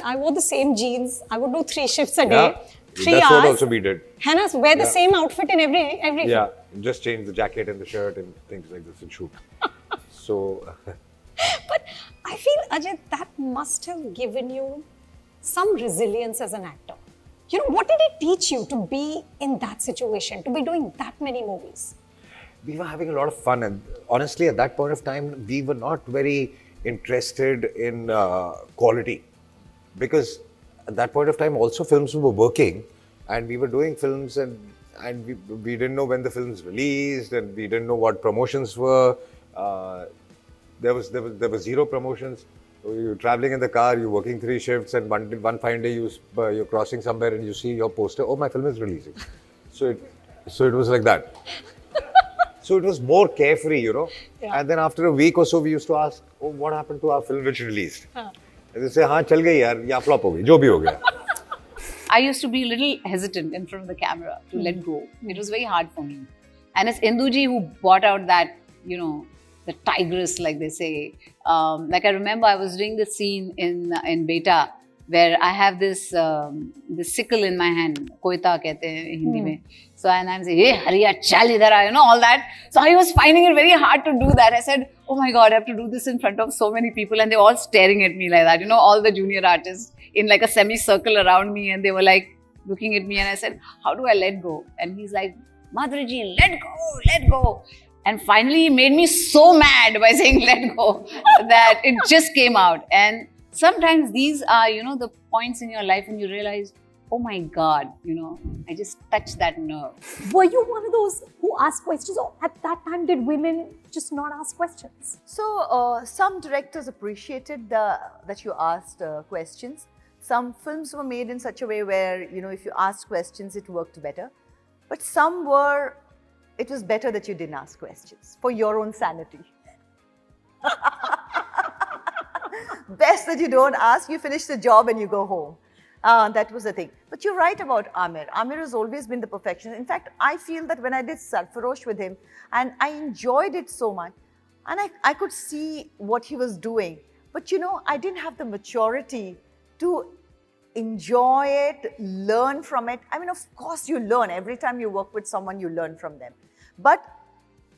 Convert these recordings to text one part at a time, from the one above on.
I wore the same jeans. I would do 3 shifts a day. Yeah, 3 that's hours. what also we did. Hannah, wear the same outfit in every Yeah, just change the jacket and the shirt and things like this and shoot. So, But I feel, Ajay, that must have given you some resilience as an actor. You know, what did it teach you to be in that situation, to be doing that many movies? we were having a lot of fun, and honestly, at that point of time, we were not very interested in quality, because at that point of time, also films were working, and we were doing films, and we didn't know when the films released, and we didn't know what promotions were. There was zero promotions. You're traveling in the car, you're working 3 shifts, and one fine day you're crossing somewhere and you see your poster. Oh, my film is releasing. So it was like that. So it was more carefree, you know. Yeah. And then after a week or so, we used to ask, "Oh, what happened to our film which released?" And they say, "हाँ चल गई यार, या flop हो गई, जो भी हो गया." I used to be a little hesitant in front of the camera to let go. It was very hard for me. And it's Induji who brought out that, you know, the tigress, like they say. Like I remember I was doing this scene in Beta where I have this sickle in my hand. Koita कहते हैं हिंदी में. So and I'm saying, hey, Hariya, chal idhar aa, you know, all that. So I was finding it very hard to do that. I said, oh my God, I have to do this in front of so many people, and they're all staring at me like that. You know, all the junior artists in like a semicircle around me, and they were like looking at me, and I said, how do I let go? And he's like, Madhuri ji, let go. And finally, he made me so mad by saying let go that it just came out. And sometimes these are, you know, the points in your life when you realize, oh my God, you know, I just touched that nerve. Were you one of those who asked questions, or at that time did women just not ask questions? So some directors appreciated that you asked questions. Some films were made in such a way where, you know, if you asked questions, it worked better. But some were, it was better that you didn't ask questions for your own sanity. Best that you don't ask, you finish the job and you go home. That was the thing. But you're right about Amir. Amir has always been the perfectionist. In fact, I feel that when I did Sarfarosh with him, and I enjoyed it so much, and I could see what he was doing. But you know, I didn't have the maturity to enjoy it, learn from it. I mean, of course you learn. Every time you work with someone, you learn from them. But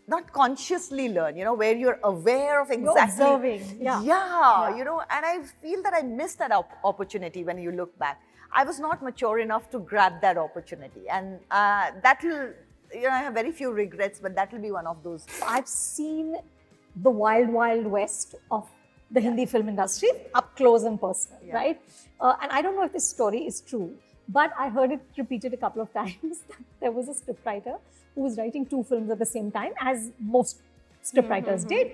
not consciously learn, you know, where you're aware of exactly. You're observing. Yeah, you know, and I feel that I missed that opportunity when you look back. I was not mature enough to grab that opportunity. And that'll, you know, I have very few regrets, but that'll be one of those. I've seen the wild, wild west of the Hindi film industry up close and personal, right? And I don't know if this story is true, but I heard it repeated a couple of times that there was a scriptwriter who was writing 2 films at the same time, as most scriptwriters did.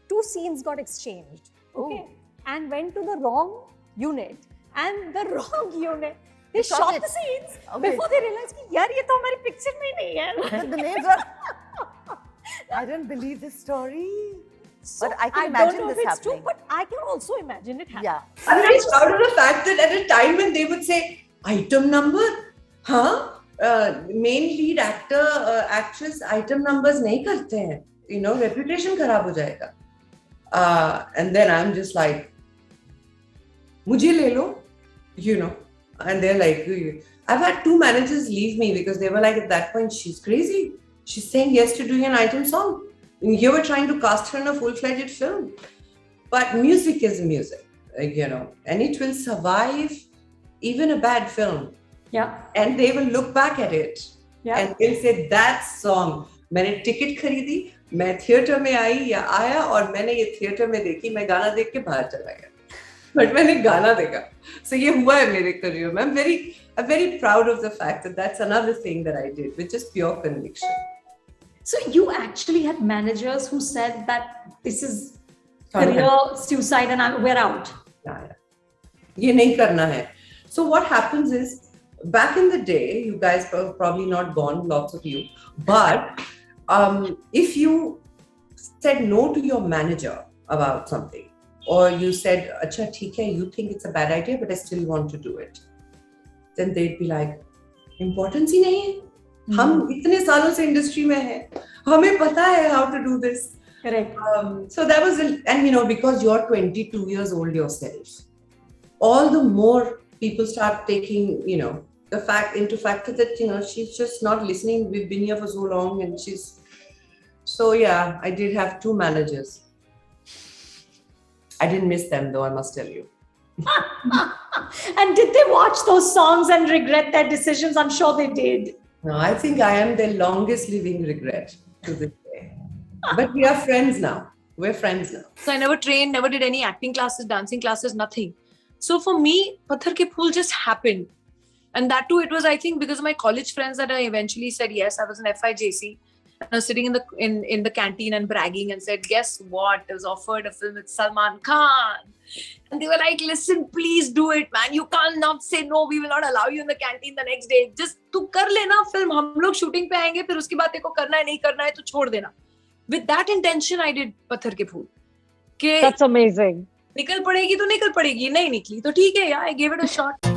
2 scenes got exchanged, okay, and went to the wrong unit, and the wrong unit, they shot the scenes before they realized that, yaar, ye to hamari picture mein nahi hai. The names are... I don't believe this story. So but I can imagine this happening. I don't know if it's true, but I can also imagine it happening. Yeah. I'm very proud of the fact that at a time when they would say, item number? Huh? Main lead actor, actress, item numbers nahi karte hain. You know, reputation kharab ho jayega. And then I'm just like, mujhe le lo, you know. And they're like, I've had 2 managers leave me because they were like, at that point, she's crazy. She's saying yes to doing an item song. And you were trying to cast her in a full-fledged film. But music is music, you know, and it will survive even a bad film. Yeah. And they will look back at it. Yeah. And they'll say, that song, मैंने ticket खरीदी, मैं theatre में आई या आया और मैंने ये theatre में देखी, मैं गाना देख के बाहर चला गया. But मैंने गाना देखा. So ये हुआ है मेरे career में. I'm very proud of the fact that that's another thing that I did, which is pure conviction. So you actually had managers who said that this is career suicide and we're out. Yeah. ये नहीं करना है. So what happens is, back in the day, you guys were probably not born, lots of you, but if you said no to your manager about something, or you said, "Acha, theek hai, you think it's a bad idea, but I still want to do it," then they'd be like, "Importance ही नहीं है. हम इतने सालों से industry में हैं, हमें पता है how to do this." Correct. So that was, and you know, because you're 22 years old yourself, all the more people start taking, the fact that, she's just not listening. We've been here for so long and so yeah, I did have 2 managers. I didn't miss them though, I must tell you. And did they watch those songs and regret their decisions? I'm sure they did. No, I think I am their longest living regret to this day. But we are friends now. We're friends now. So I never trained, never did any acting classes, dancing classes, nothing. So for me, Patthar Ke Phool just happened. And that too, it was, I think, because of my college friends that I eventually said yes. I was in FIJC. I was sitting in the canteen and bragging and said, guess what? I was offered a film with Salman Khan. And they were like, listen, please do it, man. You can't not say no. We will not allow you in the canteen the next day. Just tu kar lena film. हम लोग shooting पे आएंगे, फिर उसके बाद तेरे को करना है नहीं करना है तो छोड़ देना. With that intention, I did Patthar Ke Phool. That's amazing. निकल पड़ेगी तो निकल पड़ेगी, नहीं निकली तो ठीक है यार, I gave it a shot.